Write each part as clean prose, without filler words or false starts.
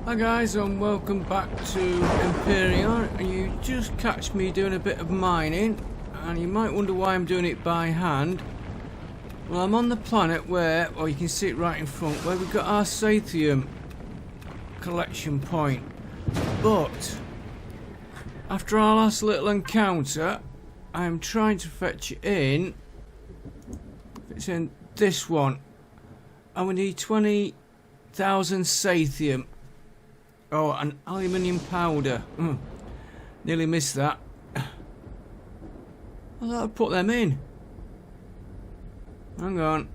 Hi guys, and welcome back to Empyrion. And you just catch me doing a bit of mining, and you might wonder why I'm doing it by hand. Well, I'm on the planet where, or you can see it right in front, where we've got our Sathium collection point. But after our last little encounter, I'm trying to fetch it in. It's in this one, and we need 20,000 Sathium. Oh, and aluminium powder. Nearly missed that. I thought I'd put them in. Hang on.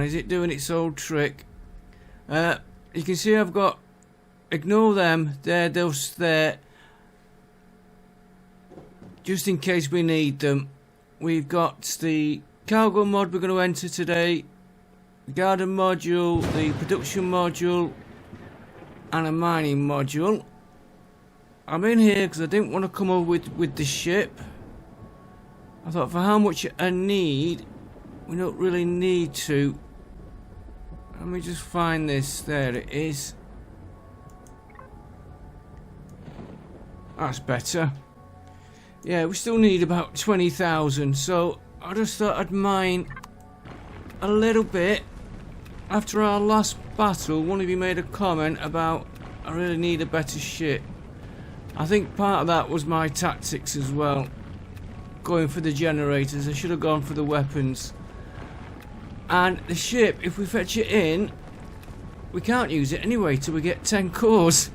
Is it doing its old trick? You can see I've got... Ignore them. They're just there. Just in case we need them. We've got the cargo mod we're going to enter today. The garden module. The production module. And a mining module. I'm in here because I didn't want to come over with the ship. I thought for how much I need, we don't really need to. Let me just find this. There it is. That's better. Yeah, we still need about 20,000. So I just thought I'd mine a little bit. After our last battle, one of you made a comment about I really need a better ship. I think part of that was my tactics as well. Going for the generators, I should have gone for the weapons. And the ship, if we fetch it in, we can't use it anyway till we get 10 cores.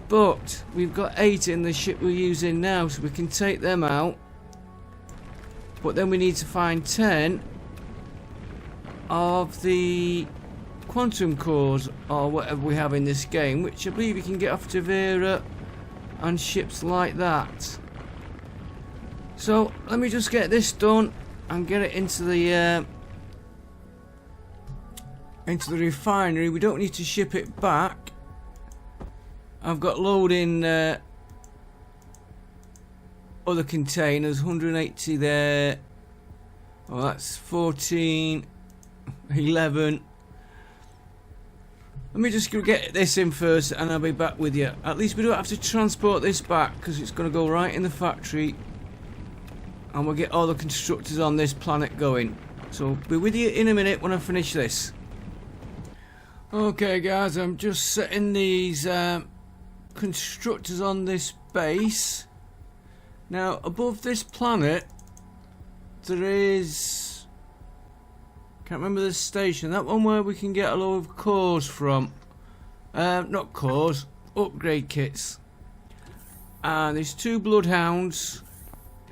But we've got 8 in the ship we're using now, so we can take them out. But then we need to find 10 of the quantum cores or whatever we have in this game, which I believe you can get off Tavera and ships like that. So let me just get this done and get it into the refinery. We don't need to ship it back. I've got loading other containers, 180 there. Oh, that's 14. 11. Let me just get this in first and I'll be back with you. At least we don't have to transport this back because it's going to go right in the factory and we'll get all the constructors on this planet going. So be with you in a minute when I finish this. Okay guys, I'm just setting these constructors on this base. Now above this planet there is... Can't remember the station. That one where we can get a load of cores from. Not cores. Upgrade kits. And there's 2 bloodhounds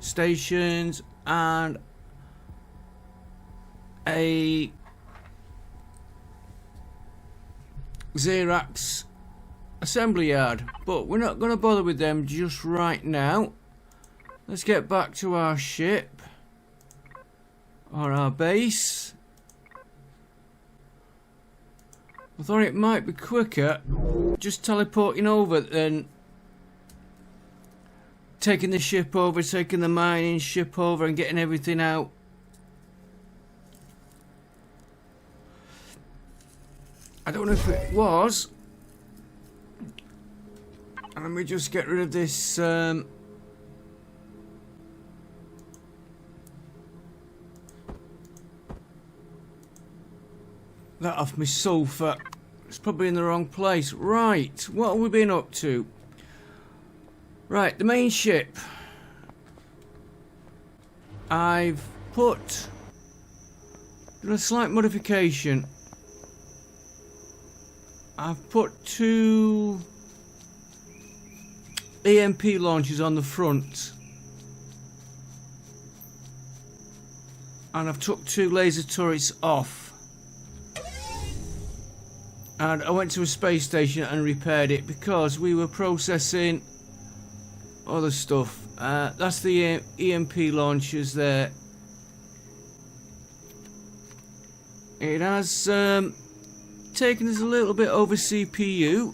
stations and a Xerax assembly yard. But we're not going to bother with them just right now. Let's get back to our ship. Or our base. I thought it might be quicker just teleporting over than taking the ship over, taking the mining ship over and getting everything out. I don't know if it was. Let me just get rid of this that off my sulfur. It's probably in the wrong place. Right, what have we been up to? Right, the main ship. I've done a slight modification. I've put 2 EMP launchers on the front. And I've took 2 laser turrets off. And I went to a space station and repaired it because we were processing other stuff. That's the EMP launchers there. It has taken us a little bit over CPU.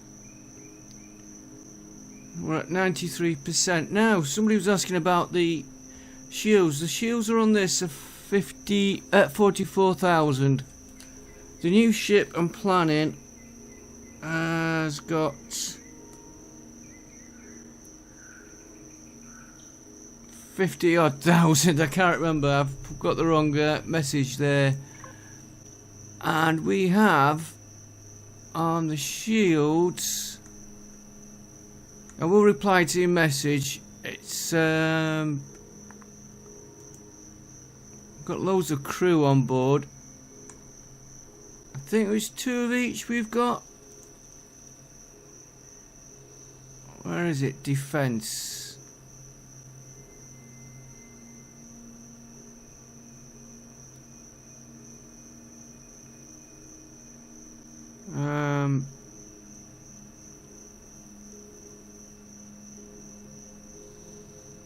We're at 93% now. Somebody was asking about the shields. The shields are on this are 44,000. The new ship I'm planning has got 50 odd thousand. I can't remember. I've got the wrong message there. And we have on the shields. I will reply to your message. It's got loads of crew on board. I think it was 2 of each we've got. Where is it? Defense.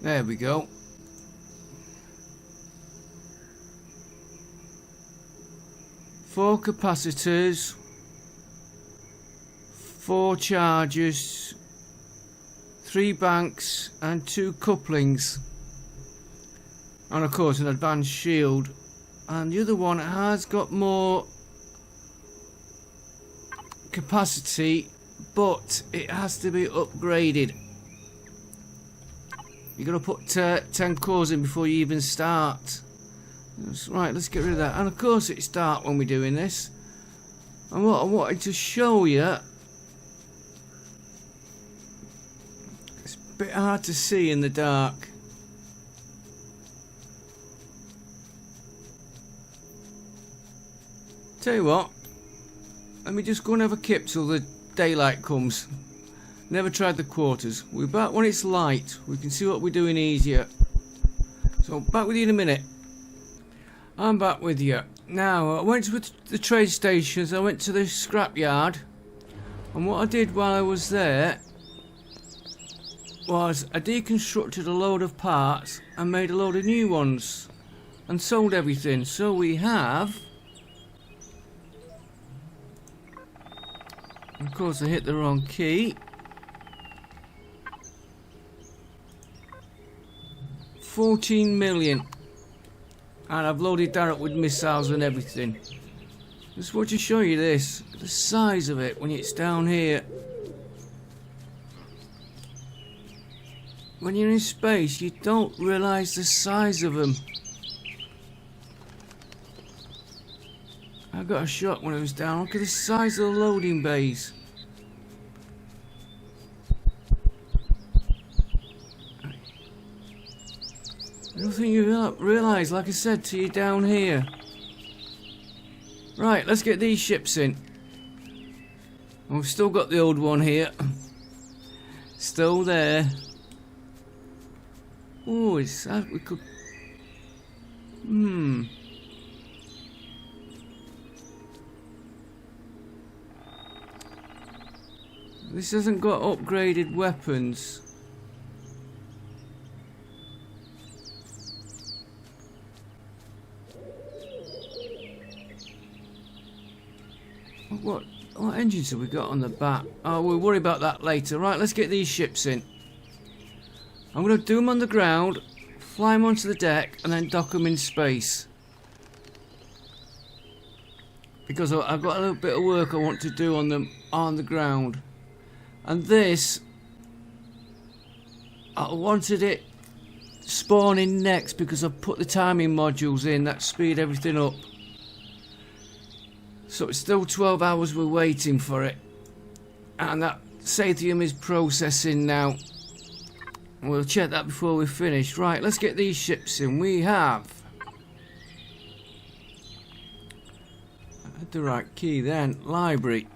There we go. Four capacitors, 4 chargers, 3 banks and 2 couplings, and of course an advanced shield. And the other one has got more capacity, but it has to be upgraded. You're going to put 10 cores in before you even start. That's right, let's get rid of that. And of course it's dark when we're doing this. And what I wanted to show you, it's a bit hard to see in the dark. Tell you what, let me just go and have a kip till the daylight comes. Never tried the quarters. We're back when it's light. We can see what we're doing easier. So back with you in a minute. I'm back with you. Now I went to the trade stations. I went to the scrapyard. And what I did while I was there was I deconstructed a load of parts and made a load of new ones. And sold everything. So we have... Of course I hit the wrong key. 14 million. And I've loaded that up with missiles and everything. Just want to show you this. The size of it when it's down here. When you're in space, you don't realise the size of them. I got a shock when it was down. Look at the size of the loading bays. I don't think you realise, like I said to you down here. Right, let's get these ships in. And we've still got the old one here. Still there. Oh, it's we could. This hasn't got upgraded weapons. What engines have we got on the back? Oh, we'll worry about that later. Right, let's get these ships in. I'm going to do them on the ground, fly them onto the deck, and then dock them in space. Because I've got a little bit of work I want to do on them on the ground. And this, I wanted it spawning next because I've put the timing modules in that speed everything up. So it's still 12 hours we're waiting for it. And that Sathium is processing now. We'll check that before we finish. Right, let's get these ships in. We have... I had the right key then. Library.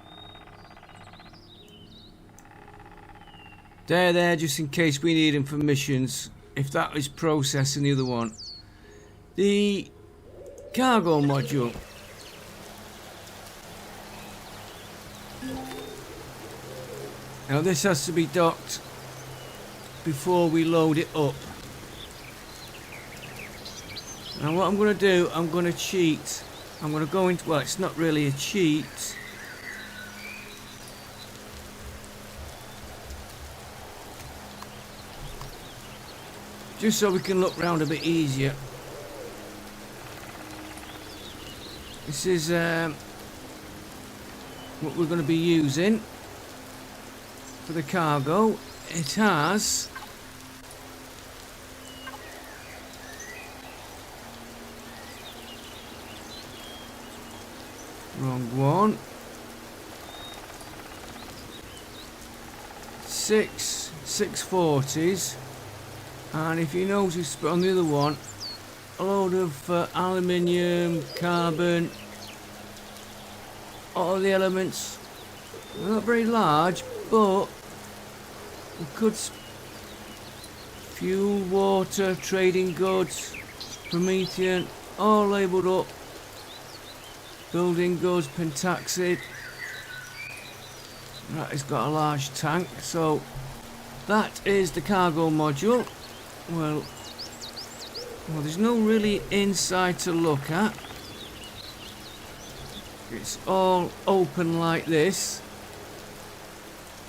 They're there just in case we need them for missions. If that is processing the other one. The cargo module. Now this has to be docked before we load it up. Now what I'm going to do, I'm going to cheat. I'm going to go into, well, it's not really a cheat. Just so we can look round a bit easier. This is what we're going to be using for the cargo. It has wrong one. 640s, and if you notice on the other one, a load of aluminium, carbon, all the elements. They're not very large, but we could fuel, water, trading goods, Promethean, all labelled up. Building goods, pentaxid. Right, it's got a large tank, so that is the cargo module. Well, there's no really inside to look at. It's all open like this.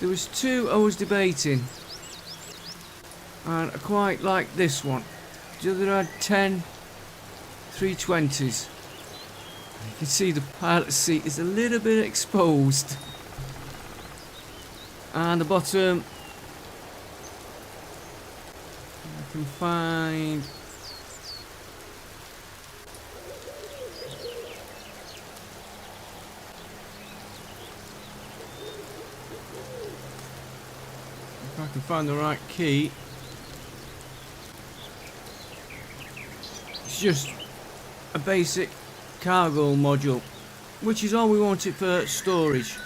There was two I was debating, and I quite like this one. The other had 10 320s. You can see the pilot seat is a little bit exposed. And the bottom, I can find if I can find the right key. It's just a basic cargo module, which is all we wanted for storage.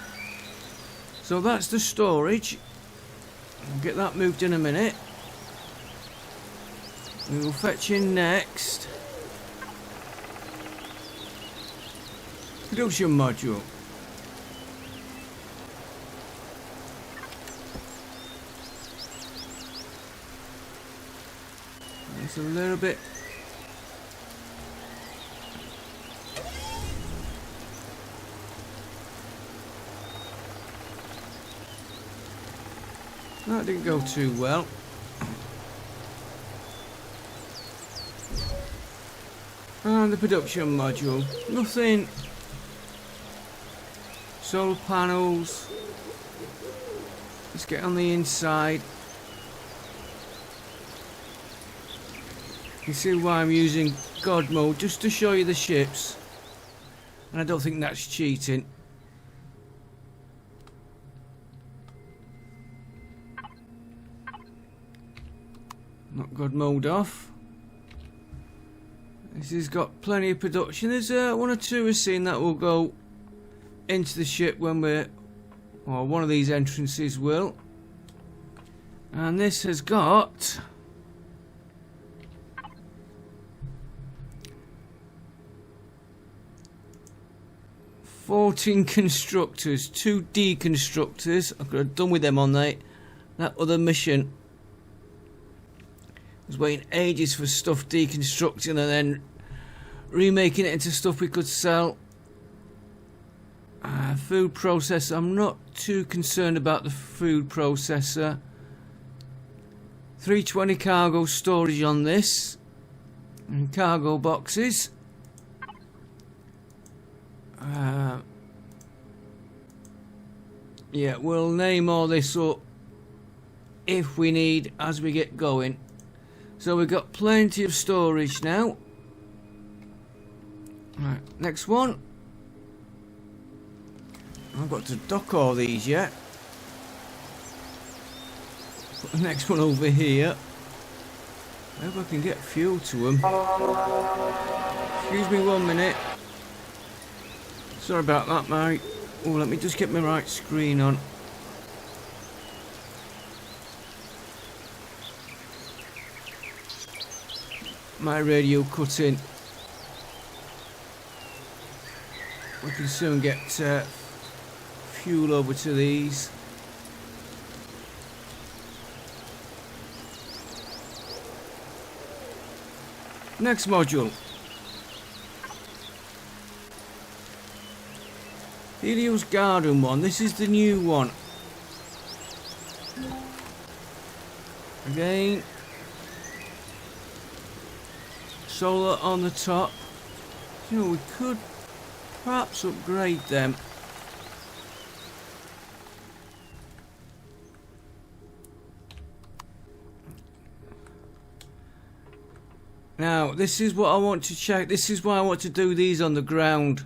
So that's the storage. I'll get that moved in a minute. We will fetch in next production module. It's a little bit that didn't go too well. And the production module. Nothing. Solar panels. Let's get on the inside. You can see why I'm using God mode, just to show you the ships. And I don't think that's cheating. Not God mode off. This has got plenty of production. There's one or two we've seen that will go into the ship when we're, or one of these entrances will. And this has got 14 constructors, 2 deconstructors. I could have done with them on that other mission. I was waiting ages for stuff deconstructing and then remaking it into stuff we could sell. Food processor, I'm not too concerned about the food processor. 320 cargo storage on this. And cargo boxes. Yeah, we'll name all this up if we need as we get going. So we've got plenty of storage now. Right, next one. I've got to dock all these yet. Put the next one over here. I hope I can get fuel to them. Excuse me 1 minute. Sorry about that, mate. Oh, let me just get my right screen on. My radio cut in. We can soon get fuel over to these. Next module. Helios Garden one. This is the new one. Again. Solar on the top. You know, we could perhaps upgrade them. Now, this is what I want to check. This is why I want to do these on the ground.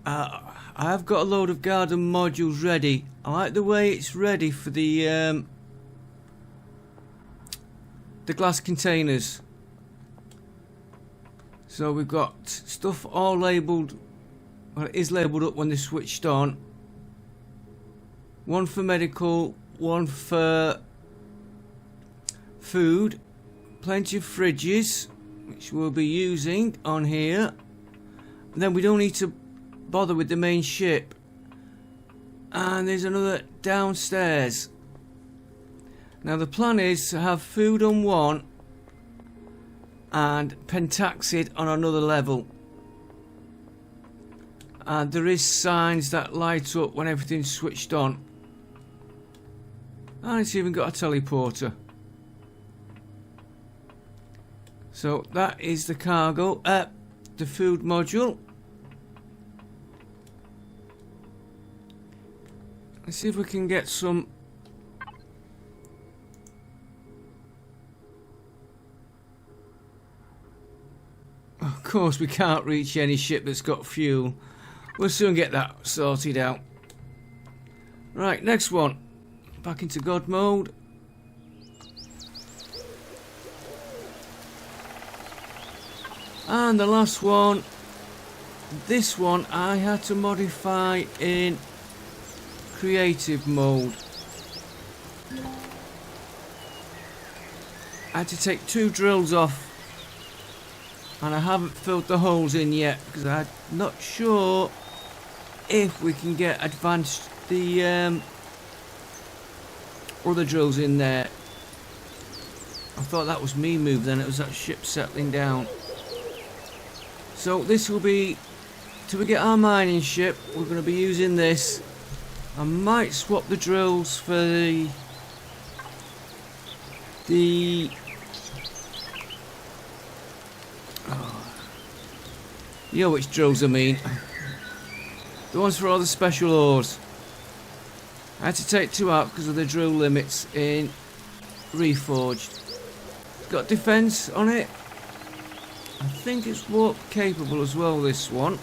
I have got a load of garden modules ready. I like the way it's ready for the glass containers. So we've got stuff all labelled. Well, it is labelled up when they're switched on. One for medical, one for food. Plenty of fridges, which we'll be using on here. And then we don't need to bother with the main ship. And there's another downstairs. Now the plan is to have food on one and pentaxid on another level. And there is signs that light up when everything's switched on. And it's even got a teleporter. So that is the cargo, the food module. Let's see if we can get some. Of course we can't reach any ship that's got fuel. We'll soon get that sorted out. Right, next one. Back into God mode. And the last one, this one I had to modify in creative mode. I had to take 2 drills off, and I haven't filled the holes in yet because I'm not sure if we can get advanced the other drills in there. I thought that was me move then, it was that ship settling down. So this will be, till we get our mining ship, we're going to be using this. I might swap the drills for you know which drills I mean. The ones for all the special ores. I had to take 2 out because of the drill limits in Reforged. It's got defense on it. I think it's warp capable as well, this one.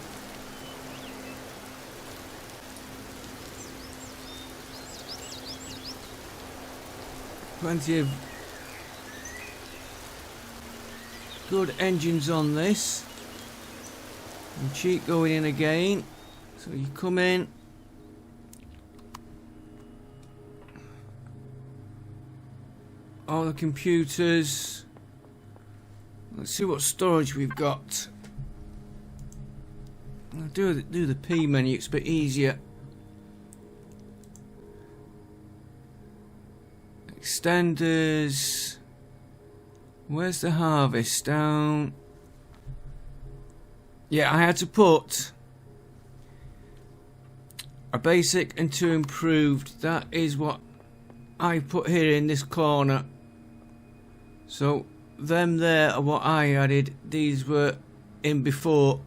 Plenty of good engines on this. And cheat going in again. So you come in. All the computers. Let's see what storage we've got. I'll do the P menu, it's a bit easier. Extenders. Where's the harvest? Down. Yeah, I had to put a basic and 2 improved. That is what I put here in this corner. So them there are what I added. These were in before,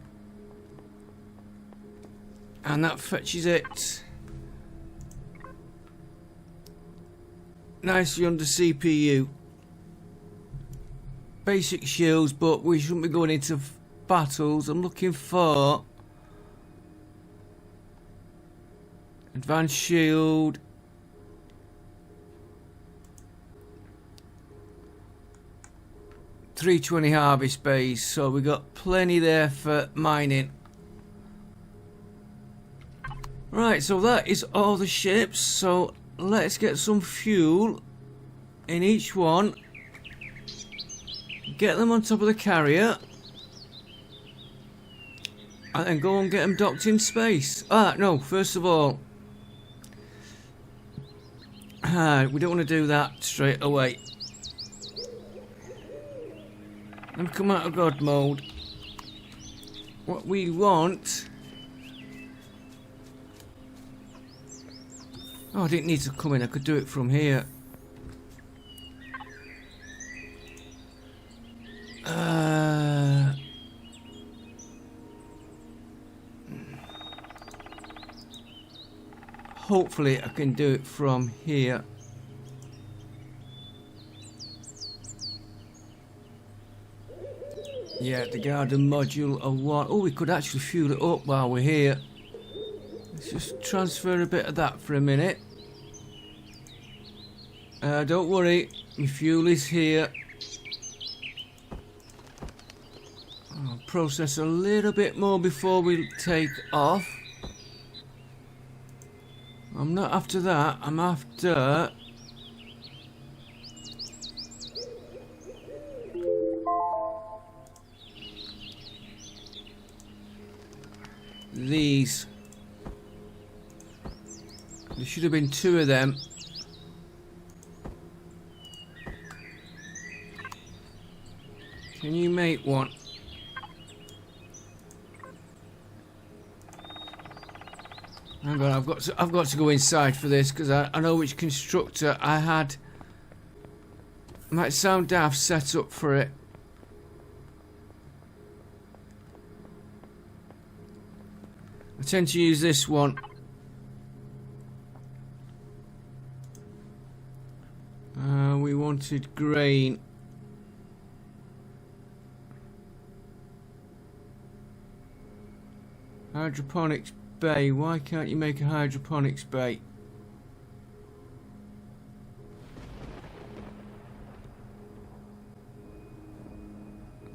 and that fetches it nicely under CPU. Basic shields, but we shouldn't be going into battles. I'm looking for advanced shield. .320 harvest base, so we got plenty there for mining. Right, so that is all the ships. So let's get some fuel in each one. Get them on top of the carrier. And then go and get them docked in space. Ah, no, first of all. We don't want to do that straight away. And come out of God mode. What we want. Oh, I didn't need to come in, I could do it from here. Hopefully I can do it from here. Yeah, the garden module of one. Oh, we could actually fuel it up while we're here. Let's just transfer a bit of that for a minute. Don't worry, my fuel is here. I'll process a little bit more before we take off. I'm not after that, I'm after... these. There should have been 2 of them. Can you make one? Hang on, I've got to go inside for this because I know which constructor I had. Might sound daft, set up for it. I tend to use this one. We wanted grain. Hydroponics bay. Why can't you make a hydroponics bay?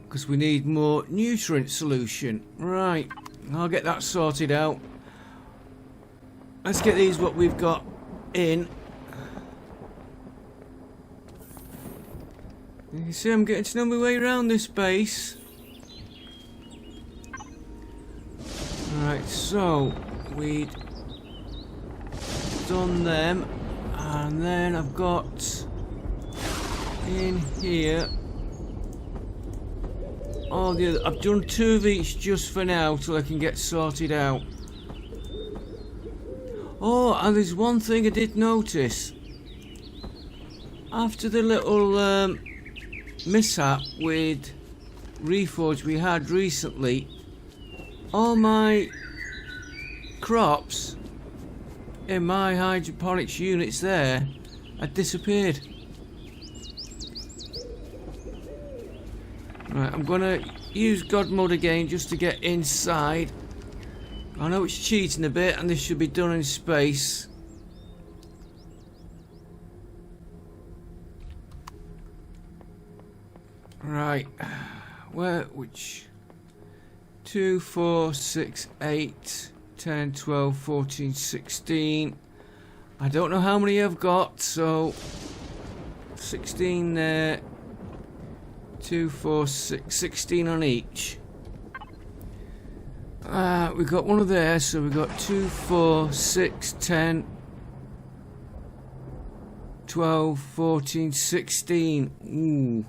Because we need more nutrient solution. Right. I'll get that sorted out. Let's get these what we've got in. You can see I'm getting to know my way around this base. Right, so we'd done them, and then I've got in here all the other. I've done 2 of each just for now till I can get sorted out. Oh, and there's one thing I did notice. After the little mishap with Reforge we had recently, all my crops in my hydroponics units there had disappeared. Right, I'm gonna use God mode again just to get inside. I know it's cheating a bit and this should be done in space. Right, which 2, 4, 6, 8, 10, 12, 14, 16. I don't know how many I've got, so 16 there. 2, 4, 6, 16 on each. We've got one of there, so we've got 2, 4, 6, 10, 12, 14, 16. Ooh.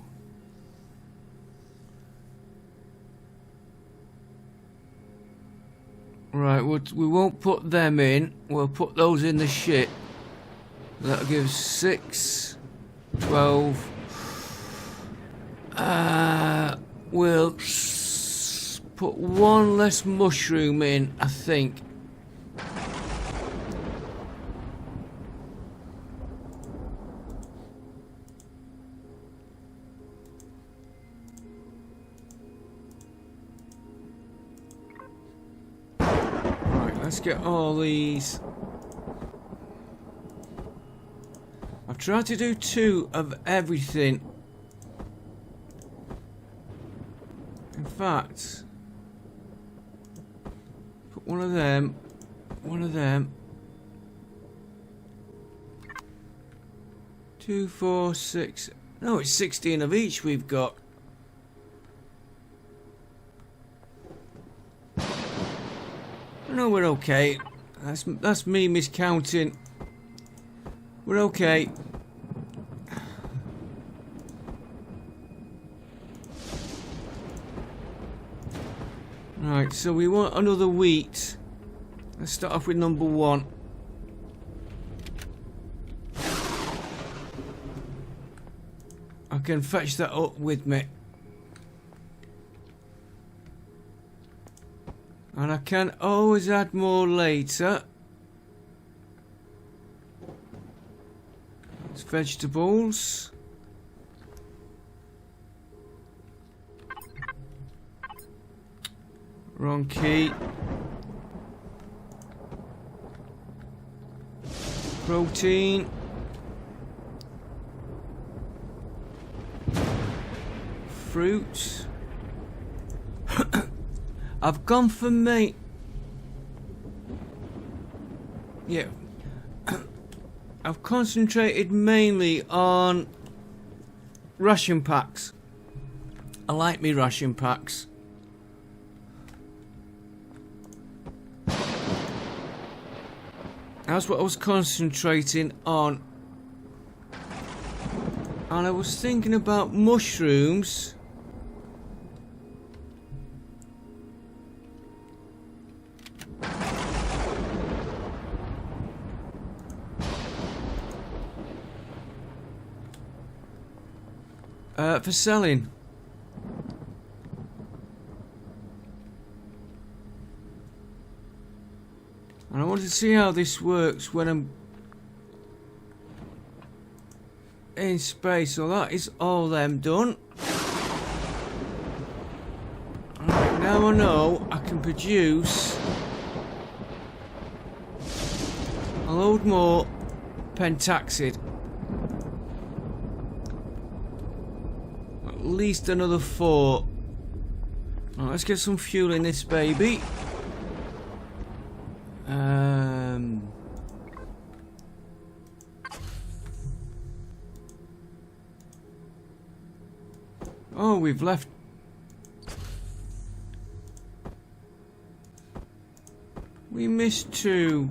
Right, we won't put them in. We'll put those in the shit. That'll give 6, 12. We'll put 1 less mushroom in, I think. Let's get all these. I've tried to do 2 of everything. In fact, put one of them, 2, 4, 6. No, it's 16 of each we've got. No, we're okay. That's me miscounting. We're okay. Right, so we want another wheat. Let's start off with number 1. I can fetch that up with me. And I can always add more later. It's vegetables. Wrong key. Protein. Fruit. I've gone for meat. Yeah. I've concentrated mainly on ration packs. I like me ration packs. That's what I was concentrating on. And I was thinking about mushrooms. For selling. And I want to see how this works when I'm in space. So that is all them done. Right, now I know I can produce a load more pentaxid. At least another 4. Right, let's get some fuel in this baby. Oh, we've left. We missed 2.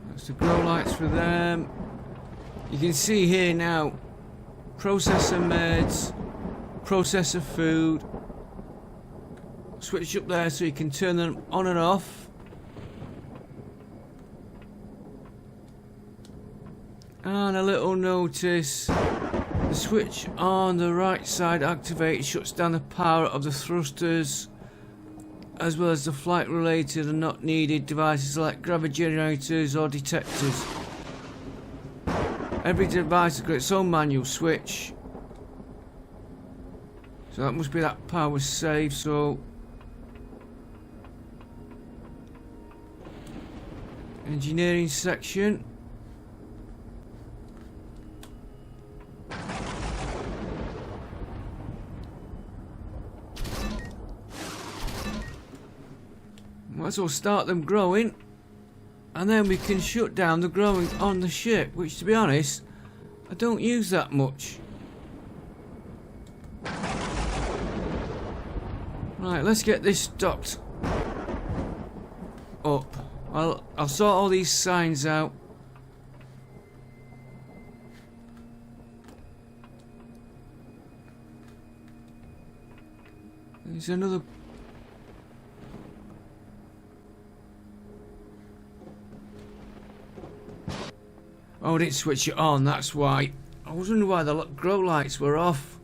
That's the grow lights for them. You can see here now, processor meds, processor food. Switch up there so you can turn them on and off. And a little notice, the switch on the right side activated shuts down the power of the thrusters, as well as the flight related and not needed devices like gravity generators or detectors. Every device has got its own manual switch, so that must be that power save. So engineering section. Might as well start them growing, and then we can shut down the growing on the ship, which, to be honest, I don't use that much. Right, let's get this docked up. I'll sort all these signs out. There's another. Oh, I didn't switch it on, that's why. I was wondering why the grow lights were off.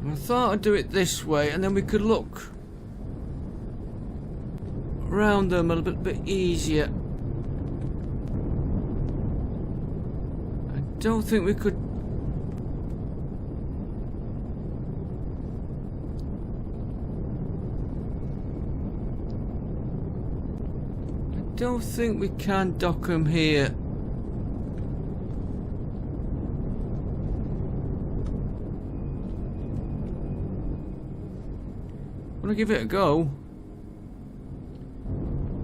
I thought I'd do it this way, and then we could look around them a little bit easier. I don't think we could. I don't think we can dock them here. Want to give it a go?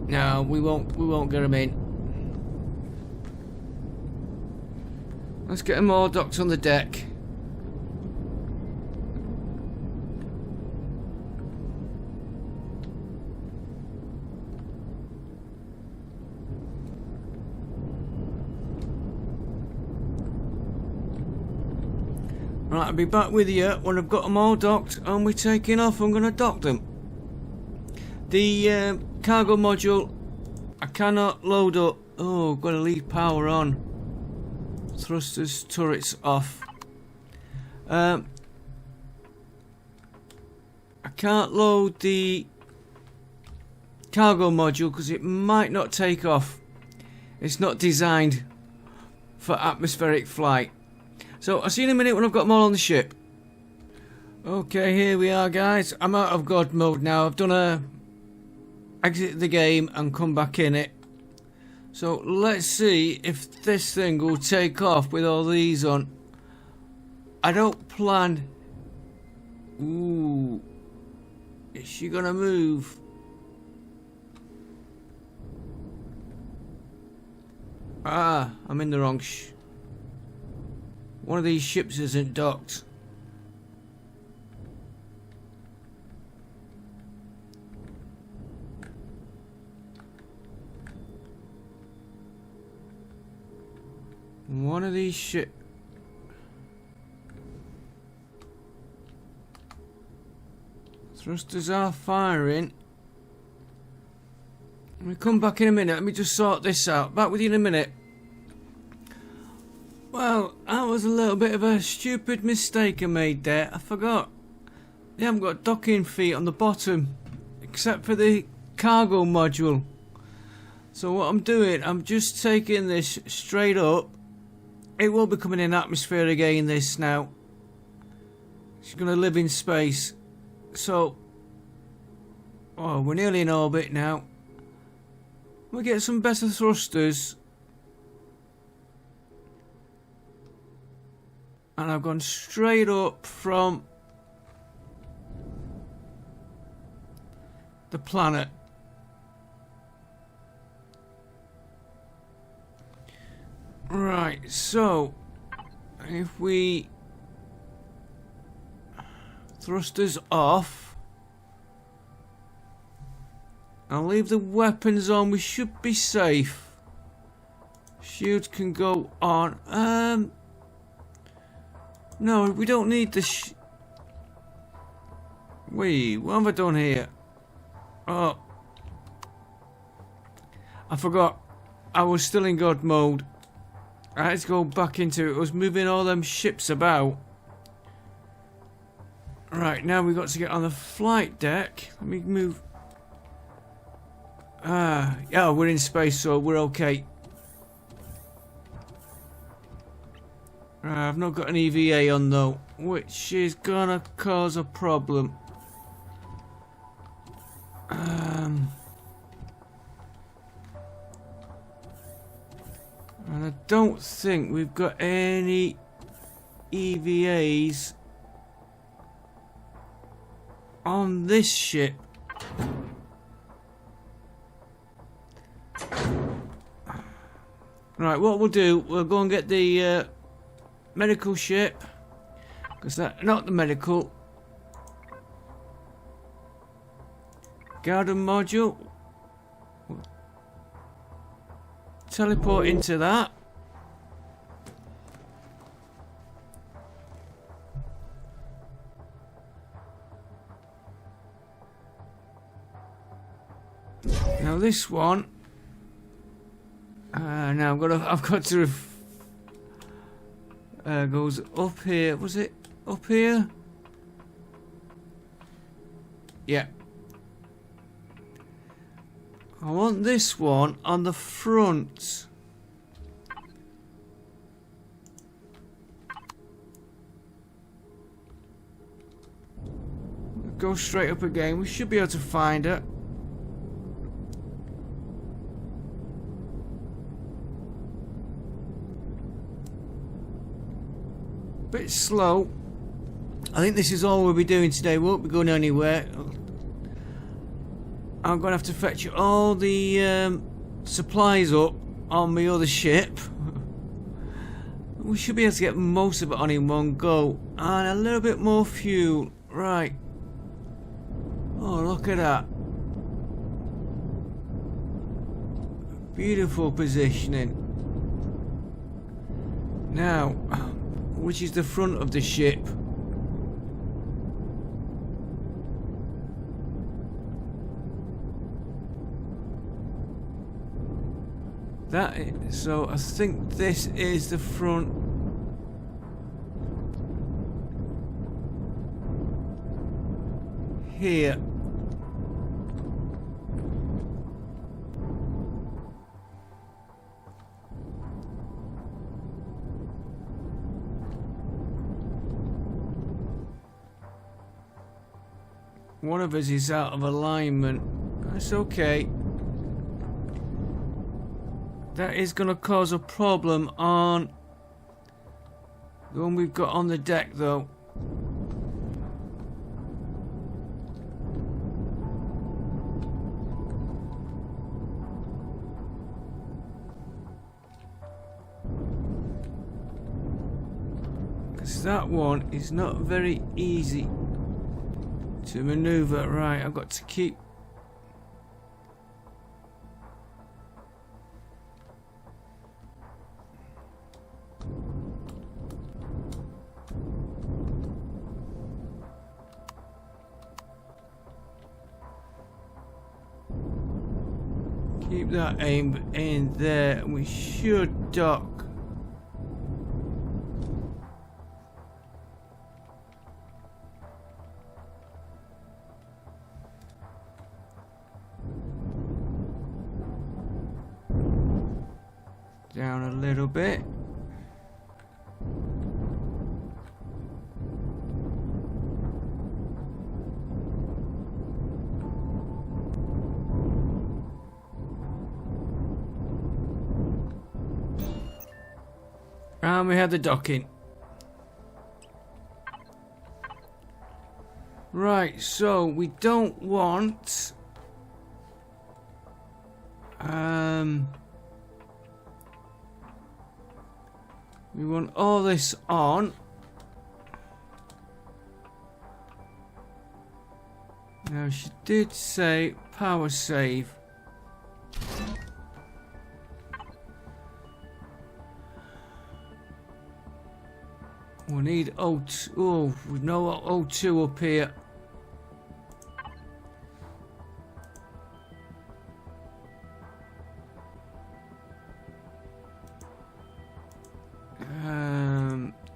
No, we won't get them in. Let's get them all docked on the deck. Right, I'll be back with you when I've got them all docked and we're taking off. I'm going to dock them. The cargo module, I cannot load up. Oh, got to leave power on. Thrusters, turrets off. I can't load the cargo module because it might not take off. It's not designed for atmospheric flight. So I'll see you in a minute when I've got them all on the ship. Okay, here we are, guys. I'm out of God mode now. I've done a exit the game and come back in it. So let's see if this thing will take off with all these on. I don't plan. Ooh, is she gonna move? Ah, I'm in the wrong one of these ships isn't docked. One of these ships. Thrusters are firing. Let me come back in a minute. Let me just sort this out. Back with you in a minute. Well, that was a little bit of a stupid mistake I made there. I forgot. They haven't got docking feet on the bottom, except for the cargo module. So what I'm doing, I'm just taking this straight up. It will be coming in atmosphere again, this now. She's going to live in space. So, oh, we're nearly in orbit now. We'll get some better thrusters. And I've gone straight up from the planet. Right, so if we thrusters off, I'll leave the weapons on. We should be safe. Shields can go on. No, we don't need the wait, what have I done here? Oh, I forgot. I was still in God mode. I had to go back into it. I was moving all them ships about. Right, now we've got to get on the flight deck. Let me move. Yeah, we're in space, so we're okay. I've not got an EVA on though, which is gonna cause a problem. And I don't think we've got any EVAs on this ship. Right, what we'll do, we'll go and get the medical ship, because that, not the medical garden module. Teleport into that. Now this one. Now I've got to. Goes up here. Was it up here? Yeah. I want this one on the front. Go straight up again. We should be able to find it. Bit slow. I think this is all we'll be doing today. We won't be going anywhere. I'm going to have to fetch all the supplies up on my other ship. We should be able to get most of it on in one go. And a little bit more fuel. Right. Oh, look at that. Beautiful positioning. Now, which is the front of the ship? So I think this is the front. Here. One of us is out of alignment. That's okay. That is going to cause a problem on the one we've got on the deck, though. Because that one is not very easy to maneuver. Right, I've got to keep that aim in there, and we should dock. Down a little bit. And we had the docking. Right, so we don't want we want all this on. Now she did say power save. We need O2. Oh, we know O2 up here.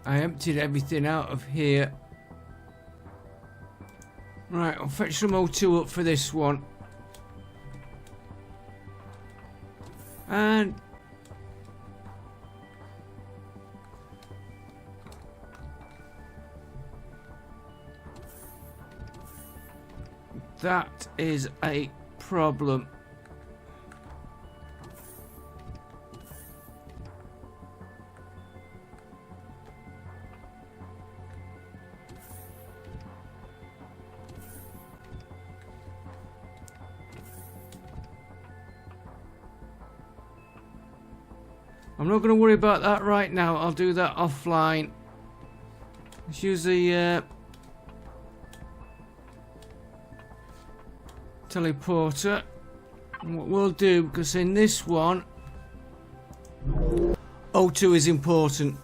I emptied everything out of here. Right, I'll fetch some O2 up for this one. And that is a problem. I'm not going to worry about that right now. I'll do that offline. Let's use the teleporter. And what we'll do, because in this one O2 is important.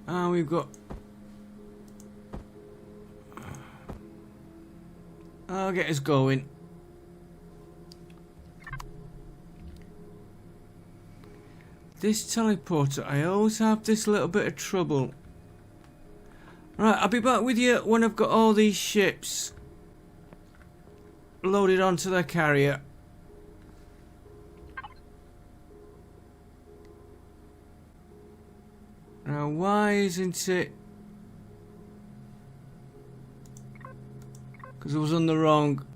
And we've got, I'll get us going. This teleporter, I always have this little bit of trouble. Right, I'll be back with you when I've got all these ships loaded onto the carrier. Now, why isn't it? Because I was on the wrong.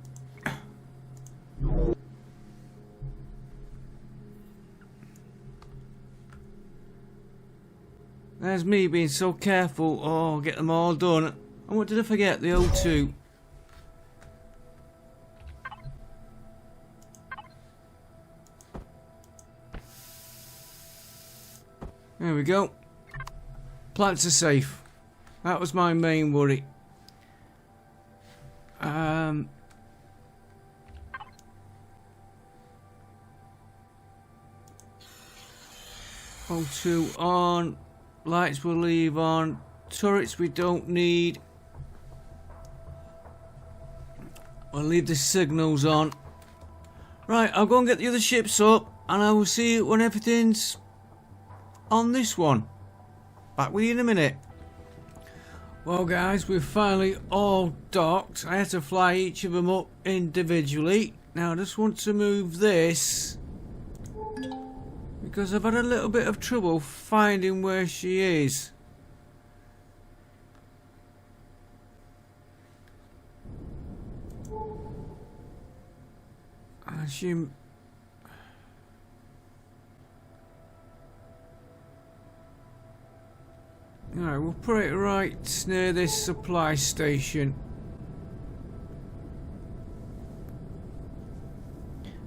There's me being so careful. Oh, get them all done. And what did I forget? The O2. There we go. Plants are safe. That was my main worry. O2 on. Lights we'll leave on. Turrets we don't need. We'll leave the signals on. Right, I'll go and get the other ships up, and I will see you when everything's on this one. Back with you in a minute. Well guys, we've finally all docked. I had to fly each of them up individually. Now I just want to move this because I've had a little bit of trouble finding where she is. And she... Alright, we'll put it right near this supply station.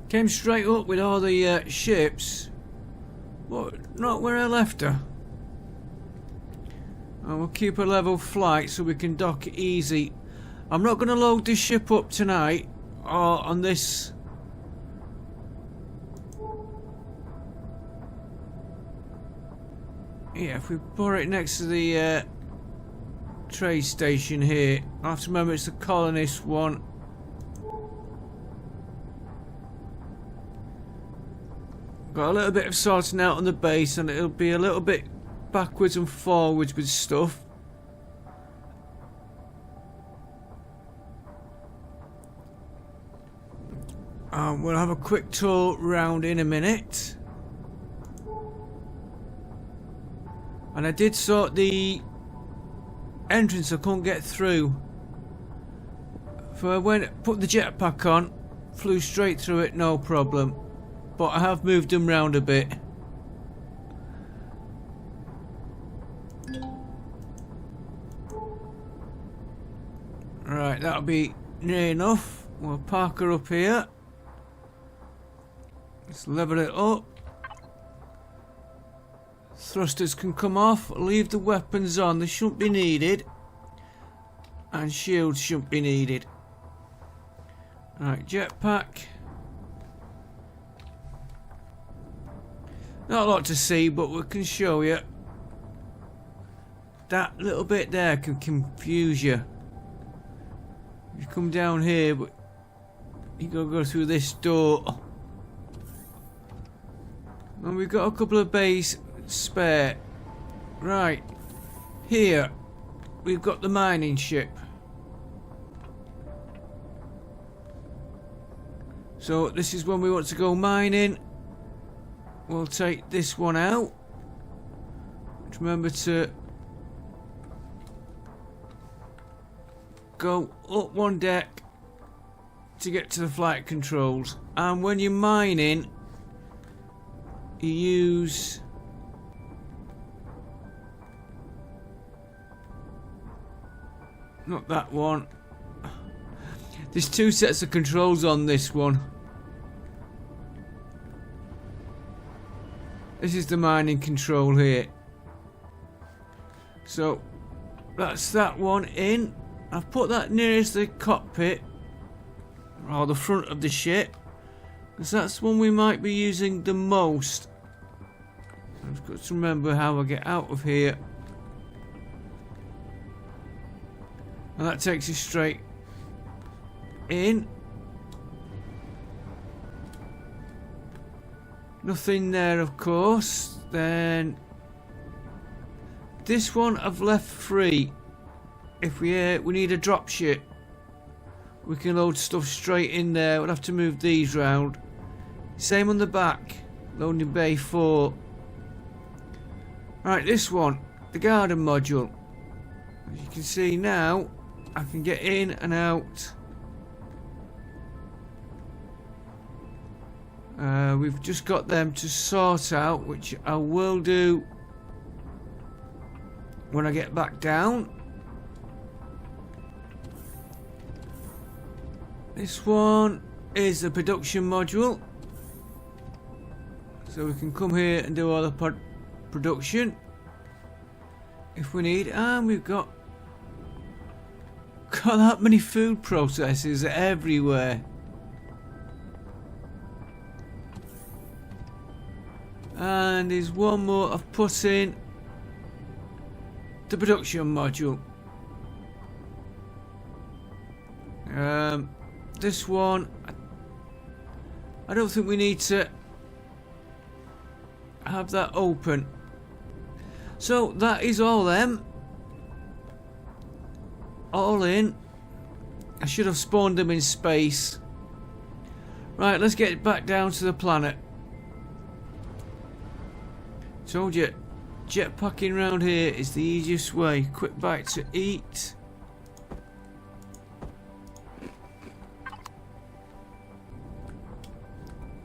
Came straight up with all the ships, but not where I left her. And we'll keep a level flight so we can dock easy. I'm not going to load this ship up tonight or on this. Yeah, if we put it next to the trade station here, I have to remember it's the colonist one. Got a little bit of sorting out on the base, and it'll be a little bit backwards and forwards with stuff. We'll have a quick tour round in a minute. And I did sort the entrance I couldn't get through. So I went, put the jetpack on, flew straight through it, no problem. But I have moved them round a bit. Right, that'll be near enough. We'll park her up here. Let's level it up. Thrusters can come off, leave the weapons on, they shouldn't be needed. And shields shouldn't be needed. Right, jetpack. Not a lot to see, but we can show you. That little bit there can confuse you. You come down here, but you gotta go through this door. And we've got a couple of bays spare. Right, here we've got the mining ship. So this is when we want to go mining. We'll take this one out. Remember to go up one deck to get to the flight controls. And when you're mining, you use not that one. There's two sets of controls on this one. This is the mining control here. So that's that one in. I've put that nearest the cockpit or the front of the ship, because that's one we might be using the most. I've got to remember how I get out of here. And that takes you straight in. Nothing there, of course. Then this one I've left free. If we need a drop ship, we can load stuff straight in there. We'll have to move these round. Same on the back, loading bay 4. Right, this one, the garden module. As you can see now, I can get in and out. We've just got them to sort out, which I will do when I get back down. This one is the production module, so we can come here and do all the production if we need. And we've got that many food processors everywhere. And there's one more I've put in the production module. This one, I don't think we need to have that open. So that is all them. All in. I should have spawned them in space. Right, let's get back down to the planet. Told you, jetpacking around here is the easiest way. Quick bite to eat.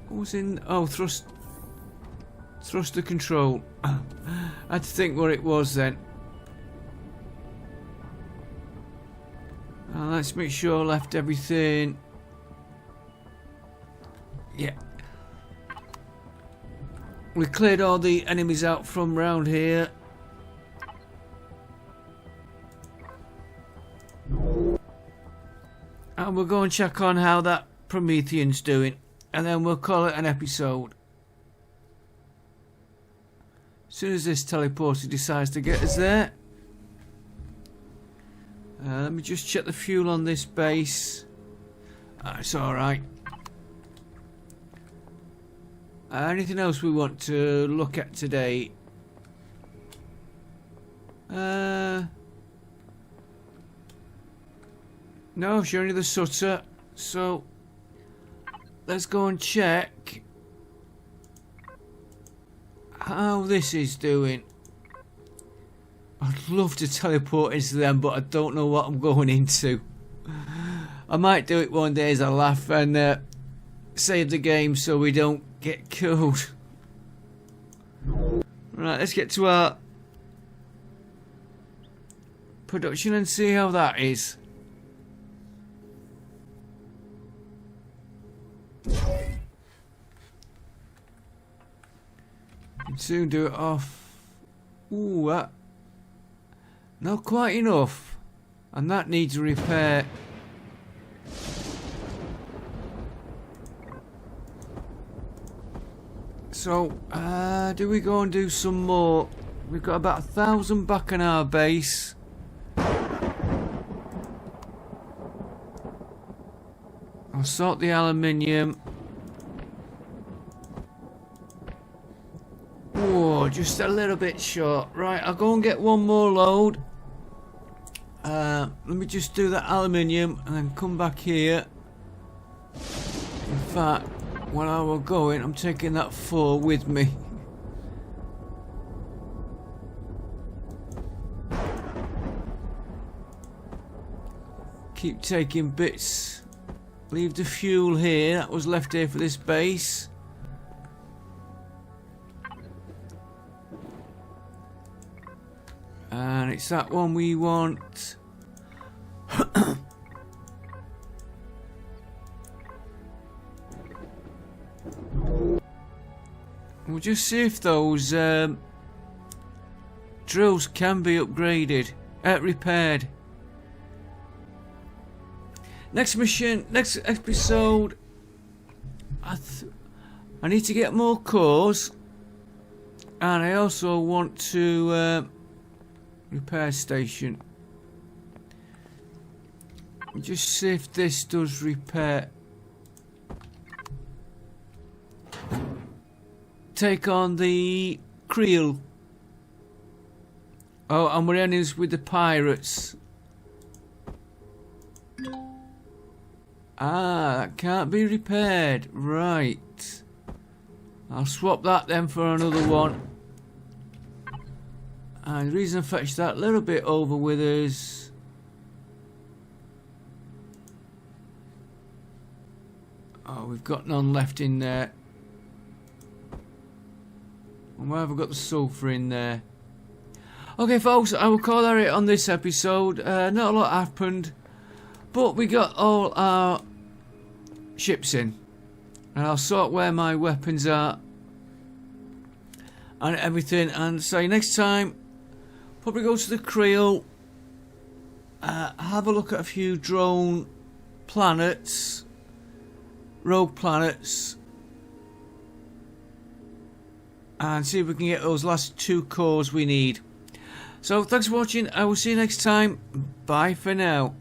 What was in? Oh, thruster control. I had to think what it was then. Let's make sure I left everything. Yeah. We cleared all the enemies out from round here. And we'll go and check on how that Promethean's doing. And then we'll call it an episode. As soon as this teleporter decides to get us there. Let me just check the fuel on this base. It's alright. Anything else we want to look at today? No, it's only the Sutter. So, let's go and check how this is doing. I'd love to teleport into them, but I don't know what I'm going into. I might do it one day as a laugh and save the game so we don't get killed. Right, let's get to our production and see how that is. Can soon do it off. Ooh, that. Not quite enough. And that needs repair. So, do we go and do some more? We've got about 1,000 back on our base. I'll sort the aluminium. Whoa, just a little bit short. Right, I'll go and get one more load. Let me just do that aluminium and then come back here. In fact, while I was going, I'm taking that 4 with me. Keep taking bits. Leave the fuel here. That was left here for this base. And it's that one we want. We'll just see if those drills can be upgraded, repaired. Next mission, next episode. I need to get more cores, and I also want to repair station. Just see if this does repair. Take on the Creel. Oh, and we're enemies with the pirates. Ah, that can't be repaired. Right. I'll swap that then for another one. And the reason I fetched that little bit over with us. Oh, we've got none left in there. And where have I got the sulphur in there? Okay, folks, I will call that it on this episode. Not a lot happened, but we got all our ships in. And I'll sort where my weapons are and everything. And say next time, probably go to the Creel, have a look at a few drone planets, rogue planets, and see if we can get those last 2 cores we need. So thanks for watching. I will see you next time. Bye for now.